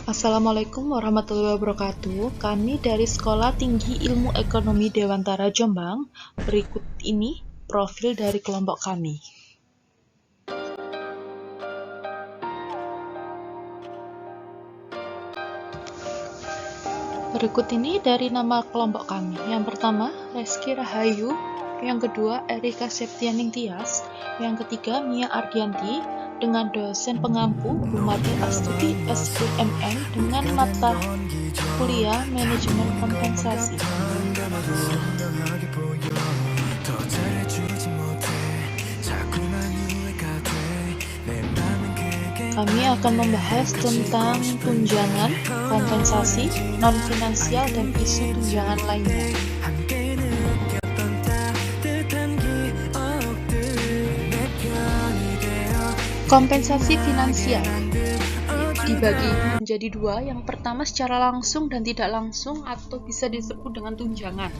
Assalamualaikum warahmatullahi wabarakatuh. Kami dari Sekolah Tinggi Ilmu Ekonomi Dewantara Jombang. Berikut ini profil dari kelompok kami. Berikut ini dari nama kelompok kami. Yang pertama, Reski Rahayu. Yang kedua, Erika Septianing Tias. Yang ketiga, Mia Ardianti dengan dosen pengampu Bumati Astuti SPMM dengan mata kuliah Manajemen Kompensasi. Kami akan membahas tentang tunjangan, kompensasi, non-finansial, dan isu tunjangan lainnya. Kompensasi finansial dibagi menjadi dua. Yang pertama secara langsung dan tidak langsung atau bisa disebut dengan tunjangan.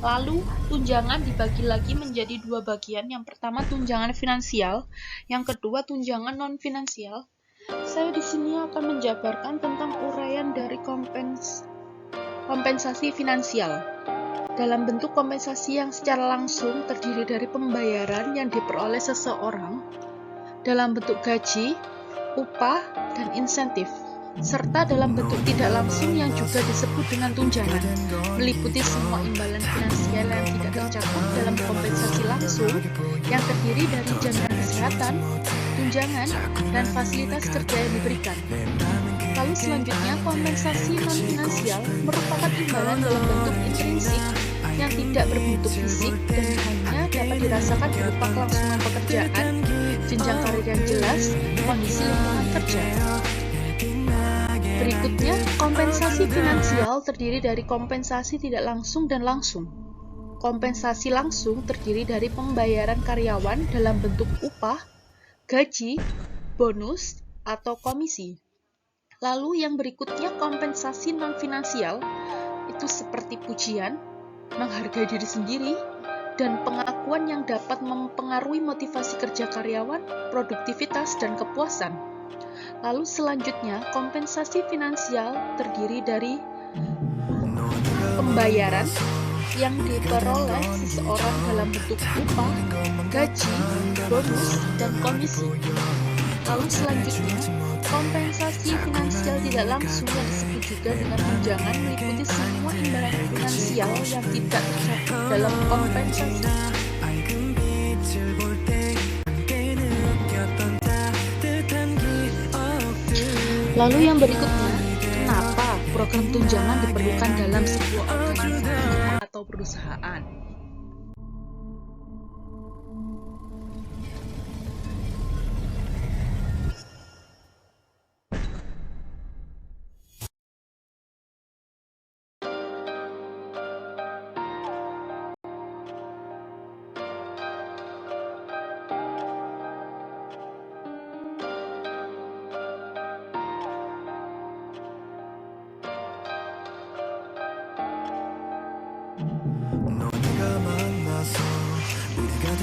Lalu tunjangan dibagi lagi menjadi dua bagian. Yang pertama tunjangan finansial, yang kedua tunjangan non-finansial. Saya di sini akan menjabarkan tentang uraian dari kompensasi finansial. Dalam bentuk kompensasi yang secara langsung terdiri dari pembayaran yang diperoleh seseorang dalam bentuk gaji, upah, dan insentif, serta dalam bentuk tidak langsung yang juga disebut dengan tunjangan, meliputi semua imbalan finansial yang tidak tercakup dalam kompensasi langsung yang terdiri dari jaminan kesehatan, tunjangan, dan fasilitas kerja yang diberikan. Lalu selanjutnya, kompensasi non-finansial merupakan imbalan dalam bentuk intrinsik yang tidak berbentuk fisik dan hanya dapat dirasakan berupa kelangsungan pekerjaan, jenjang karir yang jelas, kondisi lingkungan kerja. Berikutnya, kompensasi finansial terdiri dari kompensasi tidak langsung dan langsung. Kompensasi langsung terdiri dari pembayaran karyawan dalam bentuk upah, gaji, bonus, atau komisi. Lalu yang berikutnya kompensasi non-finansial, itu seperti pujian, menghargai diri sendiri, dan pengakuan yang dapat mempengaruhi motivasi kerja karyawan, produktivitas, dan kepuasan. Lalu selanjutnya, kompensasi finansial terdiri dari pembayaran yang diperoleh seseorang dalam bentuk upah, gaji, bonus, dan komisi. Lalu selanjutnya, kompensasi finansial tidak langsung yang disebut juga dengan tunjangan meliputi semua imbalan finansial yang tidak tercakup dalam kompensasi. Lalu yang berikutnya, kenapa program tunjangan diperlukan dalam sebuah organisasi atau perusahaan?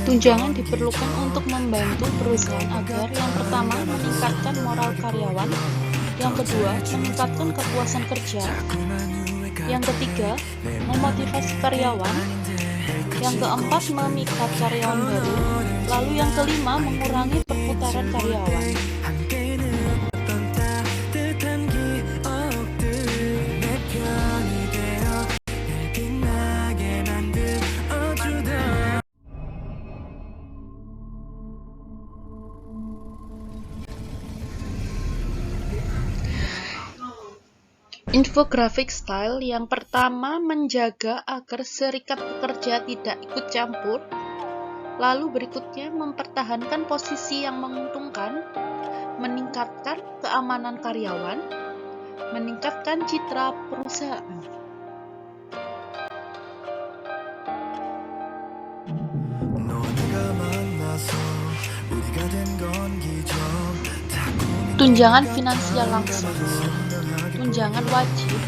Tunjangan diperlukan untuk membantu perusahaan agar yang pertama meningkatkan moral karyawan, yang kedua meningkatkan kepuasan kerja, yang ketiga memotivasi karyawan, yang keempat memikat karyawan baru, lalu yang kelima mengurangi perputaran karyawan. Infografik style yang pertama menjaga agar serikat pekerja tidak ikut campur, lalu berikutnya mempertahankan posisi yang menguntungkan, meningkatkan keamanan karyawan, meningkatkan citra perusahaan. Tunjangan finansial langsung. Tunjangan wajib,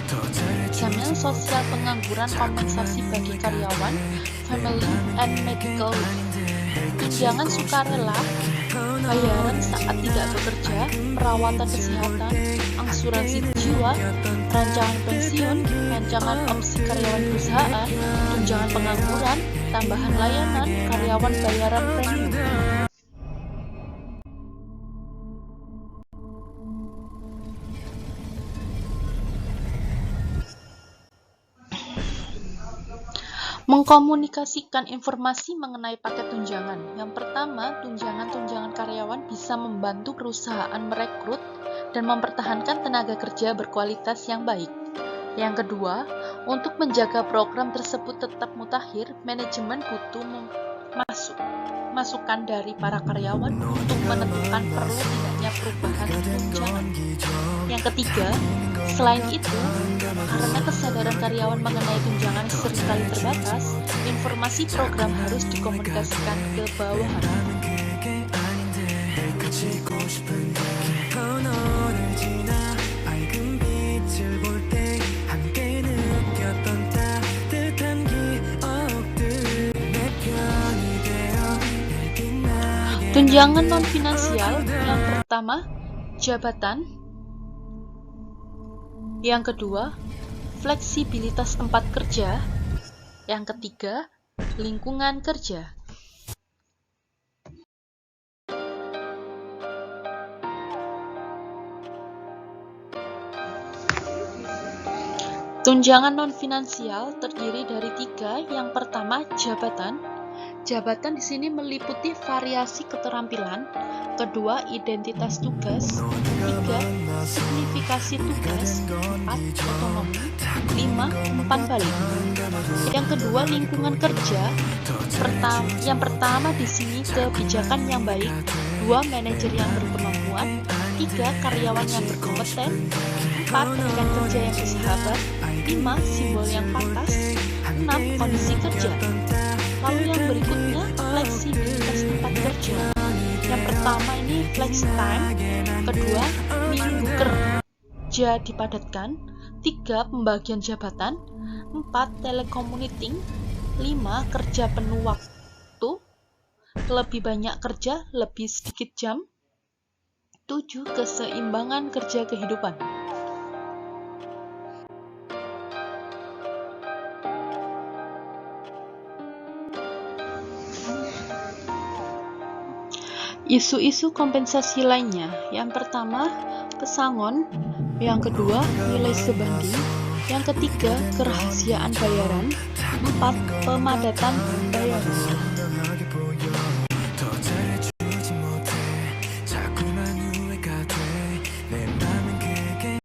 jaminan sosial pengangguran, kompensasi bagi karyawan, family and medical leave. Tunjangan sukarela, bayaran saat tidak bekerja, perawatan kesehatan, asuransi jiwa, rancangan pensiun, rancangan opsi karyawan perusahaan, tunjangan pengangguran, tambahan layanan, karyawan bayaran premium. Mengkomunikasikan informasi mengenai paket tunjangan. Yang pertama, tunjangan karyawan bisa membantu perusahaan merekrut dan mempertahankan tenaga kerja berkualitas yang baik. Yang kedua, untuk menjaga program tersebut tetap mutakhir, manajemen butuh masukan dari para karyawan untuk menentukan perlu tidaknya perubahan tunjangan. Yang ketiga, selain itu, karena kesadaran karyawan mengenai tunjangan seringkali terbatas, informasi program harus dikomunikasikan ke bawahan. Tunjangan non-finansial, yang pertama, jabatan. Yang kedua, fleksibilitas tempat kerja. Yang ketiga, lingkungan kerja. Tunjangan non-finansial terdiri dari 3. Yang pertama, jabatan. Jabatan di sini meliputi variasi keterampilan. Kedua, identitas tugas. 3, signifikasi tugas. 4, otonomi. 5, umpan balik. Yang kedua, lingkungan kerja. Yang pertama di sini kebijakan yang baik. 2, manajer yang berkemampuan. 3, karyawan yang berkompeten. 4, rekan kerja yang bersahabat. 5, simbol yang pantas. 6, kondisi kerja. Lalu yang berikutnya, fleksibilitas tempat kerja. Yang pertama ini flex time. Kedua, minggu kerja dipadatkan. 3, pembagian jabatan. 4, telecommuting. 5, kerja penuh waktu. Lebih banyak kerja, lebih sedikit jam. 7, keseimbangan kerja kehidupan. Isu-isu kompensasi lainnya. Yang pertama, pesangon. Yang kedua, nilai sebanding. Yang ketiga, kerahasiaan bayaran. 4, pemadatan bayaran.